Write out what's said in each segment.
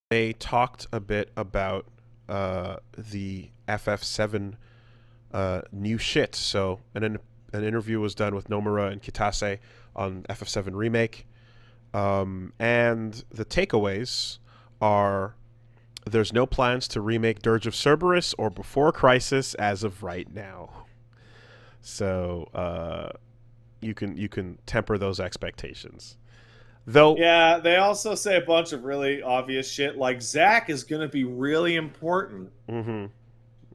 they talked a bit about the FF7 new shit. So an interview was done with Nomura and Kitase on FF7 Remake. And the takeaways are there's no plans to remake Dirge of Cerberus or Before Crisis as of right now. So you can temper those expectations. Though, Yeah, they also say a bunch of really obvious shit, like Zack is going to be really important. mm-hmm,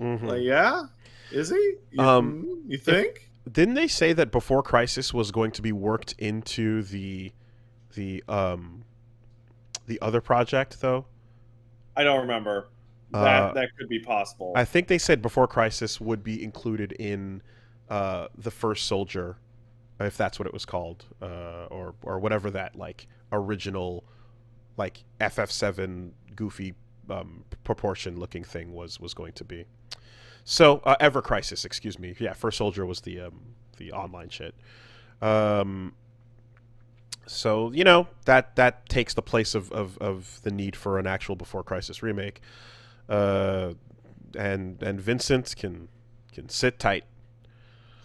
mm-hmm. Like, yeah, is he? You If think? didn't they say that Before Crisis was going to be worked into the the other project though? I don't remember. Uh, That could be I possible. think they said Before Crisis would be included in the First Soldier, if that's what it was called, or whatever that like original like FF7 goofy proportion looking thing was going to be. So Ever Crisis, excuse me. Yeah, First Soldier was the online shit. Um, so that takes the place of the need for an actual Before Crisis remake. Uh, and Vincent can sit tight.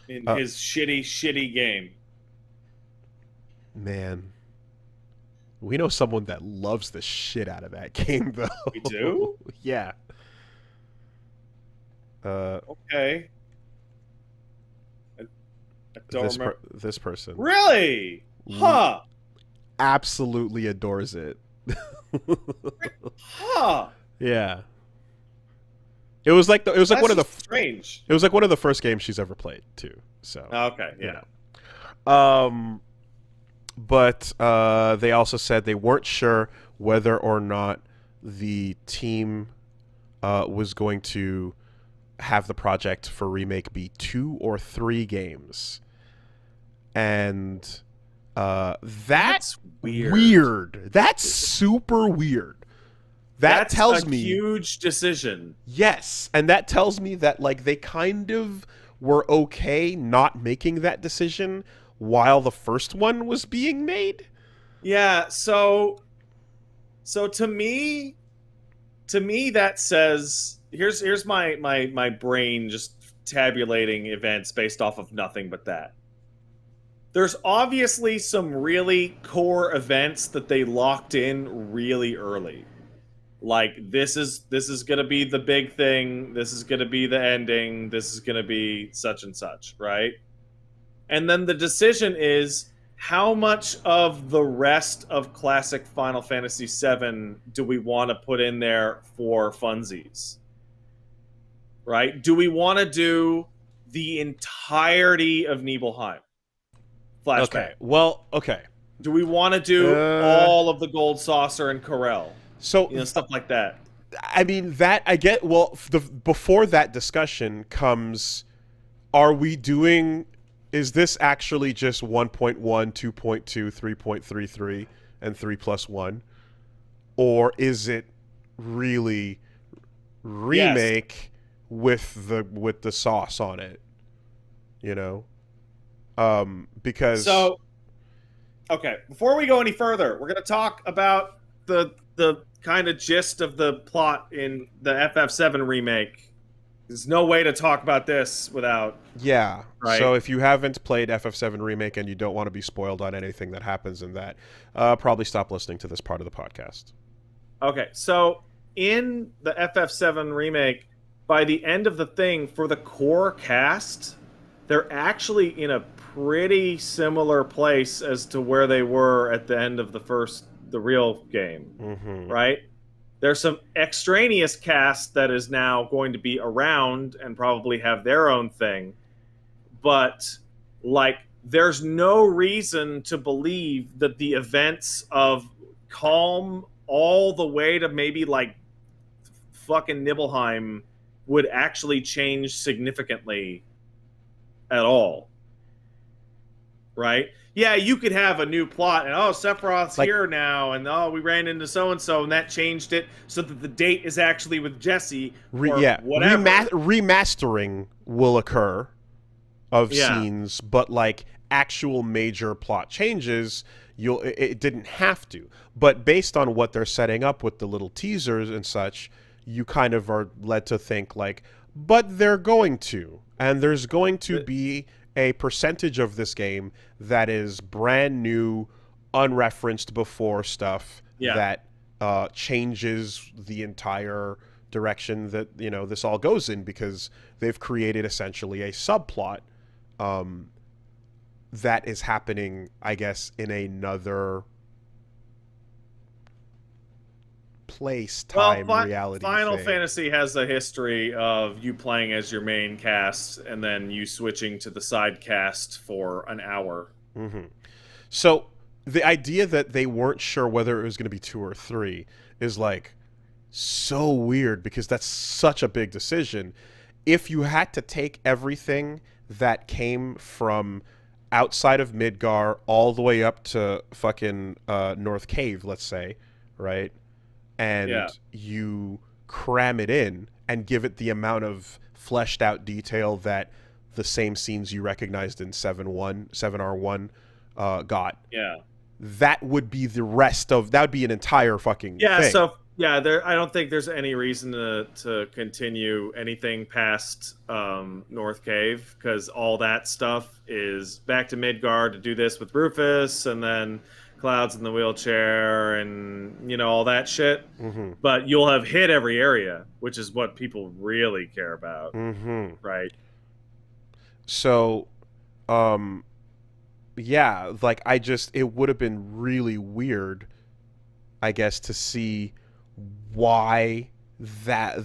In Uh, his shitty game. Man, we know someone that loves the shit out of that game, We though. do? Yeah. Uh, Okay. I don't remember. this person Really? Huh. absolutely adores it. Huh. Yeah. It was like That's one of the just strange. it was like one of the first games she's ever played too. So Okay, you yeah. know. But they also said they weren't sure whether or not the team was going to have the project for remake be 2 or 3 games, and that's weird. That's super weird. That That's tells a me huge decision. yes, and that tells me that like they kind of were okay not making that decision while the first one was being made. Yeah, so to me that says here's my brain just tabulating events based off of nothing but that. There's obviously some really core events that they locked in really early. Like this is going to be the big thing, this is going to be the ending, this is going to be such and such, right? And then the decision is how much of the rest of classic Final Fantasy VII do we want to put in there for funsies? Right? Do we want to do the entirety of Nibelheim flashback? Okay. Well, okay. Do we want to do Uh all of the Gold Saucer and Corel? so Stuff like that. I mean that I get well before that discussion comes are we doing is this actually just 1.1, 2.2, 3.33 and 3 plus 1 or is it really Yes. remake with the sauce on it, you know? Because So, okay, before we go any further, we're going to talk about the kind of gist of the plot in the FF7 remake. There's no way to talk about this without, yeah. right? So if you haven't played FF7 Remake and you don't want to be spoiled on anything that happens in that, probably stop listening to this part of the podcast. Okay, so in the FF7 remake, by the end of the thing, for the core cast, they're actually in a pretty similar place as to where they were at the end of the real game, Mm-hmm. right? There's some extraneous cast that is now going to be around and probably have their own thing, but like there's no reason to believe that the events of Calm all the way to maybe like fucking Nibelheim would actually change significantly at all, right? Yeah, you could have a new plot and oh, Sephiroth's Like, here now, and oh, we ran into so and so, and that changed it so that the date is actually with Jesse or whatever. remastering will occur of Yeah, scenes, but like actual major plot changes, it didn't have to. But based on what they're setting up with the little teasers and such, you kind of are led to think like, but they're going to, and there's going to be a percentage of this game that is brand new, unreferenced before stuff that changes the entire direction that this all goes in, because they've created essentially a subplot that is happening, I guess, in another place, time, reality. Final thing. Fantasy has a history of you playing as your main cast and then you switching to the side cast for an hour. Mm-hmm. So the idea that they weren't sure whether it was going to be 2 or 3 is like so weird, because that's such a big decision. If you had to take everything that came from outside of Midgar all the way up to fucking North Cave, let's say, right? And you cram it in and give it the amount of fleshed out detail that the same scenes you recognized in 7R1 got. Yeah. That would be the rest of, that would be an entire fucking thing. So I don't think there's any reason to continue anything past North Cave, because all that stuff is back to Midgard to do this with Rufus, and then Cloud's in the wheelchair, and all that shit. Mm-hmm. But you'll have hit every area, which is what people really care about, right? So, yeah, like it would have been really weird, I guess, to see why that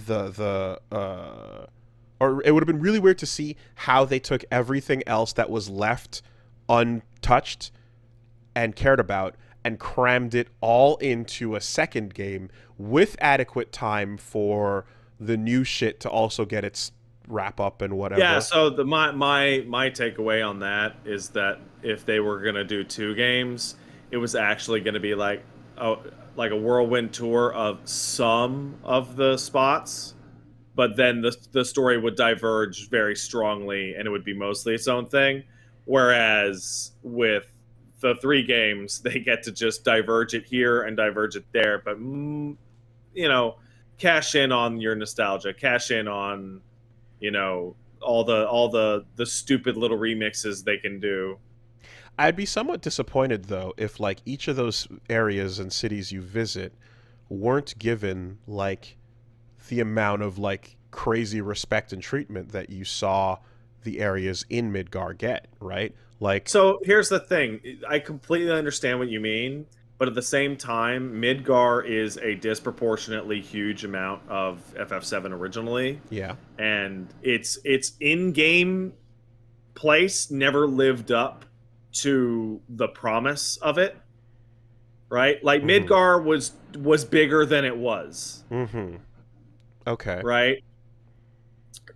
or it would have been really weird to see how they took everything else that was left untouched and cared about and crammed it all into a second game with adequate time for the new shit to also get its wrap up and whatever. Yeah, so my takeaway on that is that if they were going to do 2 games, it was actually going to be like a whirlwind tour of some of the spots, but then the story would diverge very strongly and it would be mostly its own thing. Whereas with the 3 games, they get to just diverge it here and diverge it there, but cash in on your nostalgia, cash in on all the stupid little remixes they can do. I'd be somewhat disappointed though if like each of those areas and cities you visit weren't given like the amount of like crazy respect and treatment that you saw the areas in Midgar get, right? Like, so here's the thing. I completely understand what you mean, but at the same time, Midgar is a disproportionately huge amount of FF7 originally. Yeah. And its in-game place never lived up to the promise of it. Right? Like Midgar was bigger than it was. Mm-hmm. Okay. Right?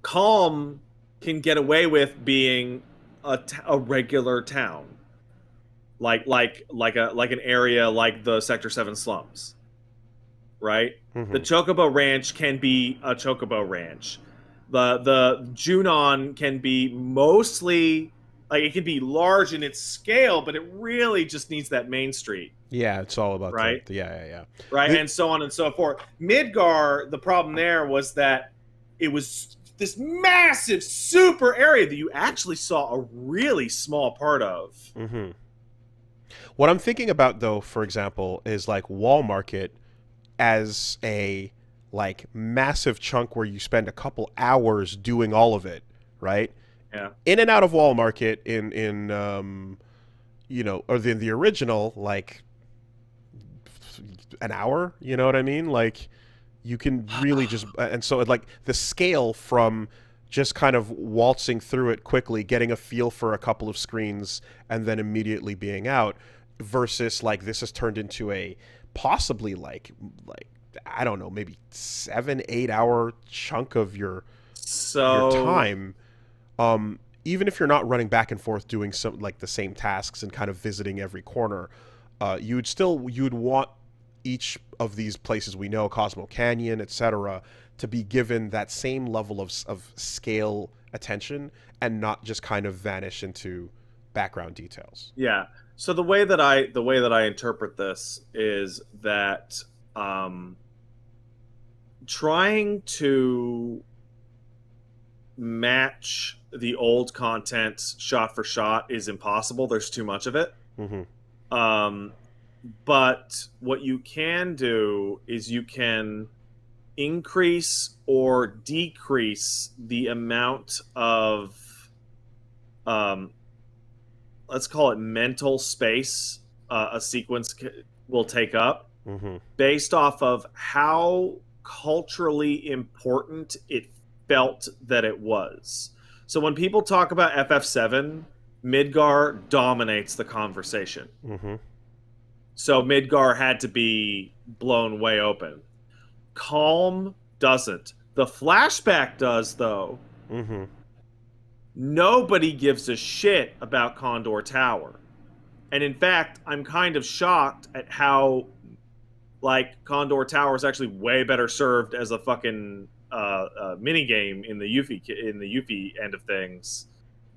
Calm can get away with being a regular town, like an area like the Sector 7 slums, right? The Chocobo Ranch can be a Chocobo Ranch. The Junon can be mostly like, it can be large in its scale, but it really just needs that main street. Yeah, it's all about right. Yeah. Right, and so on and so forth. Midgar, the problem there was that it was this massive, super area that you actually saw a really small part of. Mm-hmm. What I'm thinking about, though, for example, is like Wall Market as a like massive chunk where you spend a couple hours doing all of it, right? Yeah. In and out of Wall Market in or the original, like an hour, you know what I mean? Like, you can really just, and so like the scale from just kind of waltzing through it quickly, getting a feel for a couple of screens, and then immediately being out, versus like this has turned into a possibly like I don't know, maybe 7-8 hour chunk of your time. Even if you're not running back and forth doing some like the same tasks and kind of visiting every corner, you'd want each of these places we know, Cosmo Canyon, etc., to be given that same level of scale attention and not just kind of vanish into background details. Yeah. So the way that I interpret this is that trying to match the old content shot for shot is impossible. There's too much of it. Mm-hmm. Um, but what you can do is you can increase or decrease the amount of um, let's call it mental space a sequence will take up Mm-hmm. based off of how culturally important it felt that it was. So when people talk about FF7, Midgar dominates the conversation. Mm-hmm. So Midgar had to be blown way open. Calm doesn't. The flashback does, though. Mm-hmm. Nobody gives a shit about Condor Tower. And in fact, I'm kind of shocked at how, like, Condor Tower is actually way better served as a fucking mini game in the Yuffie end of things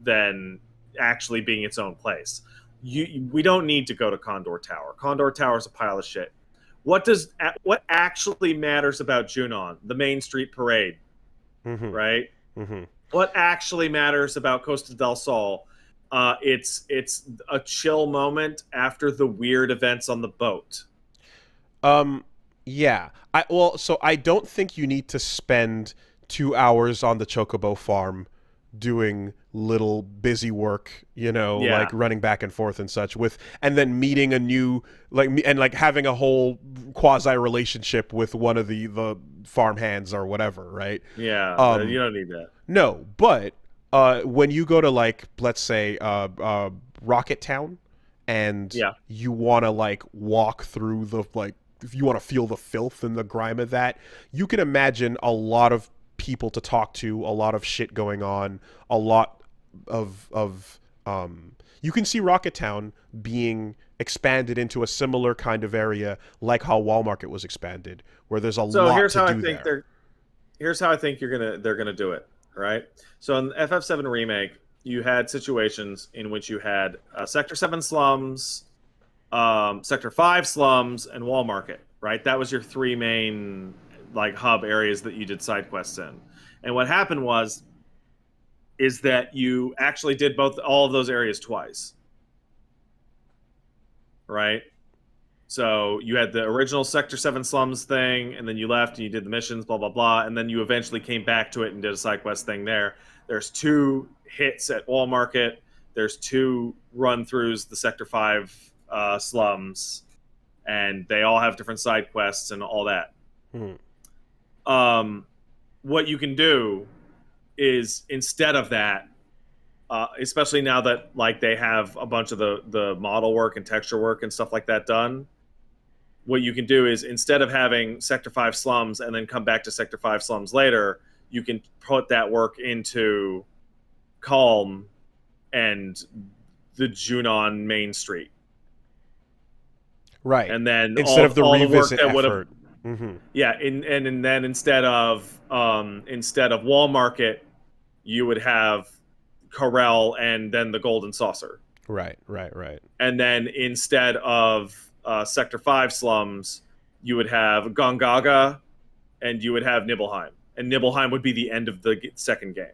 than actually being its own place. We don't need to go to Condor Tower. Condor Tower is a pile of shit. What actually matters about Junon? The Main Street Parade, Mm-hmm. right? Mm-hmm. What actually matters about Costa del Sol? It's a chill moment after the weird events on the boat. Um, yeah. So I don't think you need to spend 2 hours on the Chocobo farm doing little busy work, Yeah, like running back and forth and such and then meeting a new, and like having a whole quasi relationship with one of the farm hands or whatever, right? yeah. You Um, don't need that. no, but when you go to, like, let's say Rocket Town, and Yeah. you want to, like, walk through the, like, if you want to feel the filth and the grime of that, you can imagine a lot of people to talk to, a lot of shit going on, a lot of you can see Rocket Town being expanded into a similar kind of area like how Wall Market was expanded, where there's a So lot here's to how I do think there. they're gonna do it. Right. So in the FF7 remake, you had situations in which you had Sector 7 slums, Sector 5 slums, and Wall Market. Right. That was your three main like hub areas that you did side quests in. And what happened is that you actually did all of those areas twice. Right. So you had the original Sector 7 slums thing, and then you left and you did the missions, blah, blah, blah. And then you eventually came back to it and did a side quest thing there. There's 2 hits at Wall Market. There's 2 run-throughs, the Sector 5 slums. And they all have different side quests and all that. Hmm. What you can do is, instead of that, especially now that like they have a bunch of the model work and texture work and stuff like that done, what you can do is, instead of having Sector 5 slums and then come back to Sector 5 slums later, you can put that work into Calm and the Junon Main Street. Right. And then Instead of the all the work revisit that would have, effort. Mm-hmm. yeah, and then instead of Wall Market, you would have Corel and then the Golden Saucer. Right, right, right. And then instead of Sector 5 slums, you would have Gongaga and you would have Nibelheim. And Nibelheim would be the end of the second game.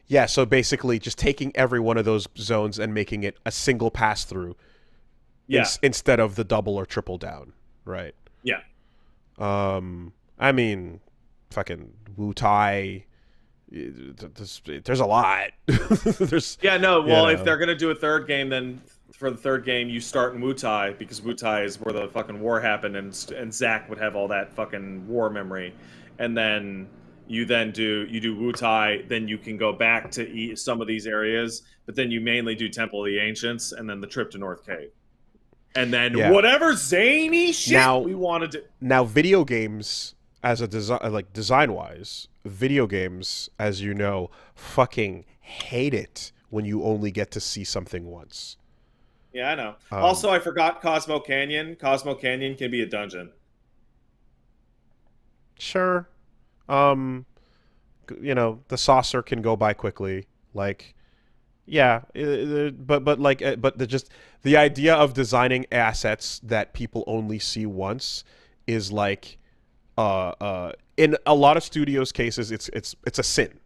Yeah, so basically just taking every one of those zones and making it a single pass through, Yeah. instead of the double or triple down, right? Yeah. I mean, fucking Wu Tai. There's a lot. There's Yeah, no, well, if they're going to do a third game, then for the third game, you start in Wu Tai, because Wu Tai is where the fucking war happened, and Zack would have all that fucking war memory. And then you do Wu Tai, then you can go back to some of these areas, but then you mainly do Temple of the Ancients, and then the trip to North Cave. And then whatever zany shit we wanted to... Now, video games, as a design-wise, video games, as you know, fucking hate it when you only get to see something once. Yeah, I know. Also, I forgot Cosmo Canyon. Cosmo Canyon can be a dungeon. Sure. The saucer can go by quickly. Like, Yeah, but the idea of designing assets that people only see once is like in a lot of studios' cases, it's a sin,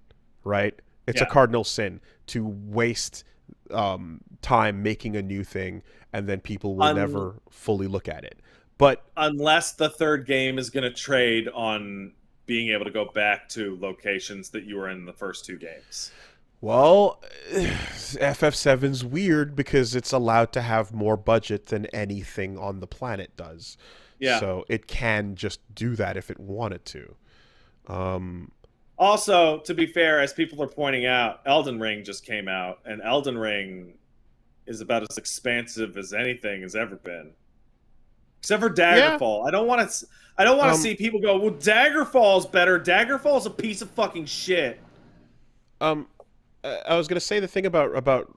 right? It's a Yeah. cardinal sin to waste time making a new thing, and then people will Un- never fully look at it. But Unless the third game is going to trade on being able to go back to locations that you were in the first two games. well, FF7's weird because it's allowed to have more budget than anything on the planet does. Yeah. So it can just do that if it wanted to. Um, Also, to be fair, as people are pointing out, Elden Ring just came out, and Elden Ring is about as expansive as anything has ever been, except for yeah. Daggerfall. I don't want to. I don't want to Um, see people go, "Well, Daggerfall's better." Daggerfall's a piece of fucking shit. um, I was gonna say the thing about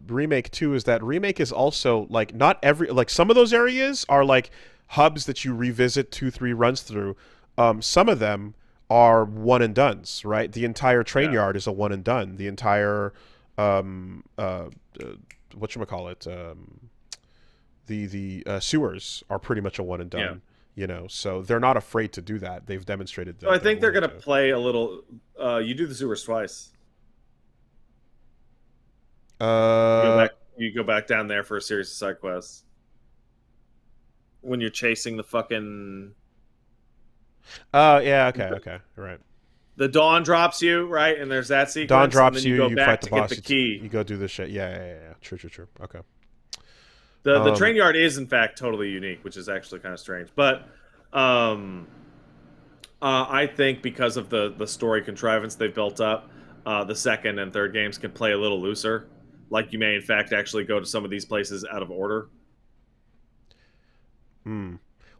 remake too is that remake is also like not every like some of those areas are like hubs that you revisit 2-3 runs through. Some of them are one and dones, right? The entire train Yeah. yard is a one and done. The entire um, whatchamacallit, the sewers are pretty much a one and Yeah. done. You know, so they're not afraid to do that. They've demonstrated So I that they're think they're willing gonna to. play a little. You do the sewers twice. You go Uh, back. You go back down there for a series of side quests when you're chasing the fucking. yeah, okay, right. The dawn drops you right, and there's that Dawn sequence, and drops then you you, go you fight back the to get boss, the key. you go do this shit. Yeah. True. Okay. The Um, train yard is in fact totally unique, which is actually kind of strange. But um, I think because of the story contrivance they've built up, the second and third games can play a little looser. Like you may in fact actually go to some of these places out of order. hmm.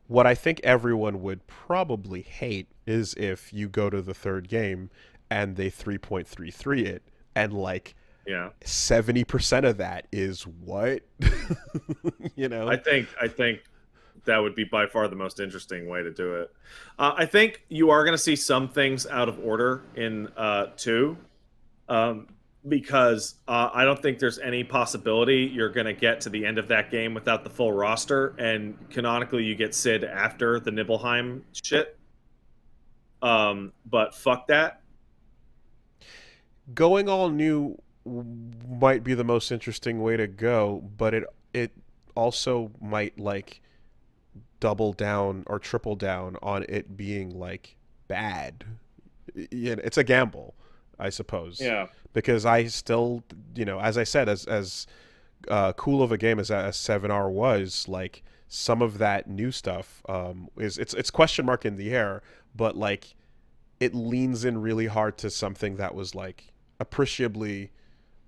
What I think everyone would probably hate is if you go to the third game and they 3.33 it, and like Yeah, 70% of that is what? you know? I think that would be by far the most interesting way to do it. I think you are going to see some things out of order in two. Um, because I don't think there's any possibility you're going to get to the end of that game without the full roster, and canonically you get Sid after the Nibelheim shit. But fuck that. Going all new might be the most interesting way to go, but it also might like double down or triple down on it being like bad. It's a gamble, I suppose, Yeah, because I still, as I said, as cool of a game as 7R was, like some of that new stuff is it's question mark in the air, but like it leans in really hard to something that was like appreciably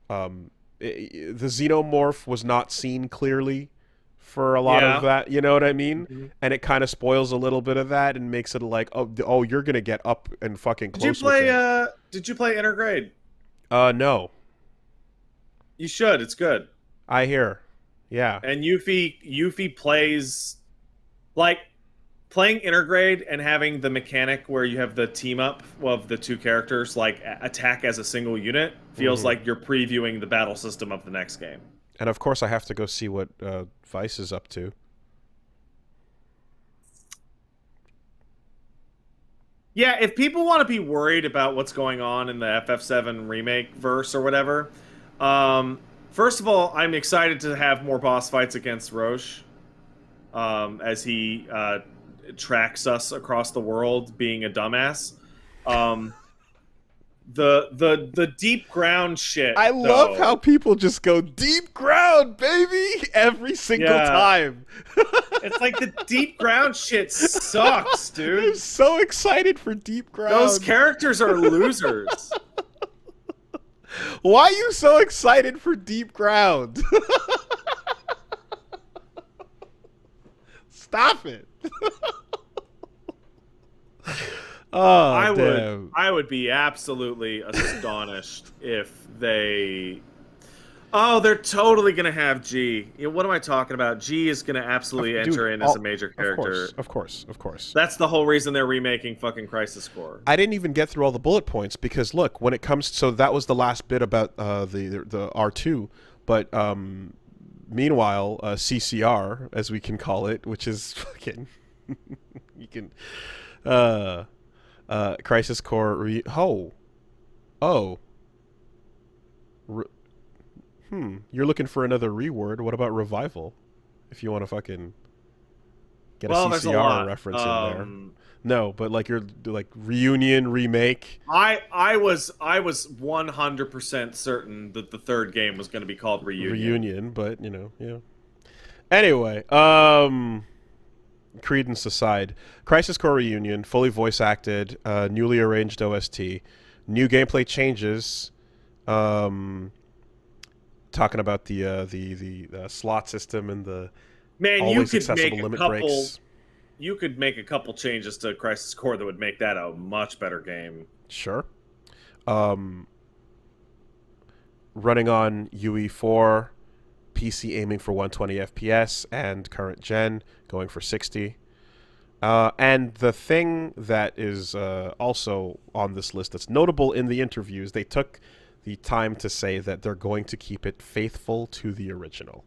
the xenomorph was not seen clearly for a lot of yeah. that, you know what I mean? Mhm. And it kind of spoils a little bit of that and makes it like, oh, you're gonna get up and fucking Did you close with play? it. Did you play Intergrade? No, You should. It's good. I hear, yeah. And Yuffie plays like playing Intergrade and having the mechanic where you have the team up of the two characters like attack as a single unit feels Hmm. like you're previewing the battle system of the next game. And of course, I have to go see what Vice is up to. Yeah, if people want to be worried about what's going on in the FF7 remake verse or whatever, first of all, I'm excited to have more boss fights against Roche as he tracks us across the world being a dumbass. Um, the deep ground shit I love how though. people just go deep ground, baby, every single Yeah, time. it's like the deep ground shit sucks, I'm dude. so excited for deep Those ground. characters are losers. Why are you so excited for deep ground? Stop it. Oh, damn. I would be absolutely astonished if they Oh, they're totally gonna have G. What am I talking about? G is gonna absolutely Dude, enter in as a major of course, character. of course, of course. That's the whole reason they're remaking fucking Crisis Core. I didn't even get through all the bullet points because look, when it comes, so that was the last bit about the R2, but meanwhile, CCR, as we can call it, which is fucking you can Crisis Core oh Re- you're looking for another reword. What about revival? If you want to fucking get a Well, there's a CCR lot. reference in there. No, but like you're like reunion remake. I was 100% certain that the third game was going to be called Reunion. But yeah. Anyway, credence aside, Crisis Core Reunion, fully voice acted, newly arranged OST, new gameplay changes. Talking about the slot system and the Man, always accessible limit breaks. you could make a couple changes to Crisis Core that would make that a much better game. Sure. Running on UE4, PC aiming for 120 FPS, and current gen going for 60. And the thing that is also on this list that's notable in the interviews, they took the time to say that they're going to keep it faithful to the original.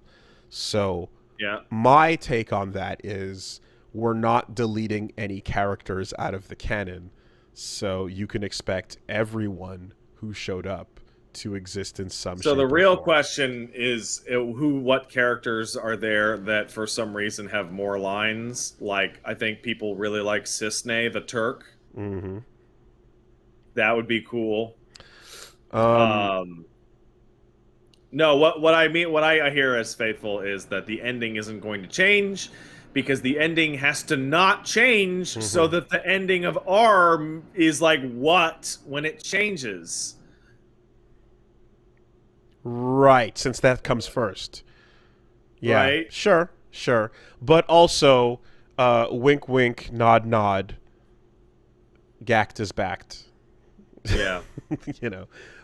So Yeah. my take on that is we're not deleting any characters out of the canon. So you can expect everyone who showed up to exist in some So shape the or real form. question is what characters are there that for some reason have more lines? Like, I think people really like Cisne the Turk. Mm-hmm. That would be cool. No, what I mean, what I hear as faithful is that the ending isn't going to change because the ending has to not change so that the ending of R is like what when it changes. Right, since that comes first. Yeah, Right? sure. But also, wink, wink, nod, nod. Gact is backed. Yeah.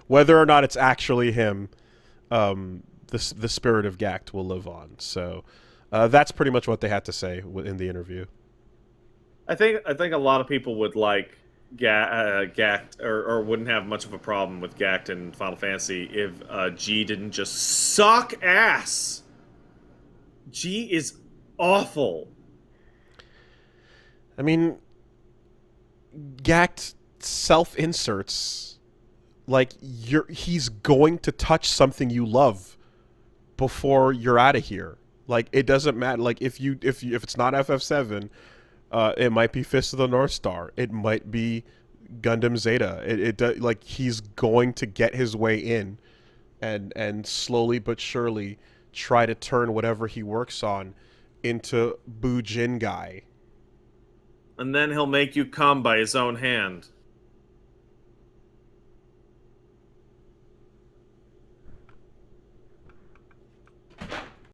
Whether or not it's actually him, the spirit of Gact will live on. So that's pretty much what they had to say in the interview. I think a lot of people would like Gact or wouldn't have much of a problem with Gact in Final Fantasy if G didn't just suck ass. G is awful. I mean, Gact self-inserts like he's going to touch something you love before you're out of here. Like it doesn't matter. Like if it's not FF7, it might be Fist of the North Star. It might be Gundam Zeta. Like he's going to get his way in, and slowly but surely try to turn whatever he works on into Bujin guy. And then he'll make you come by his own hand.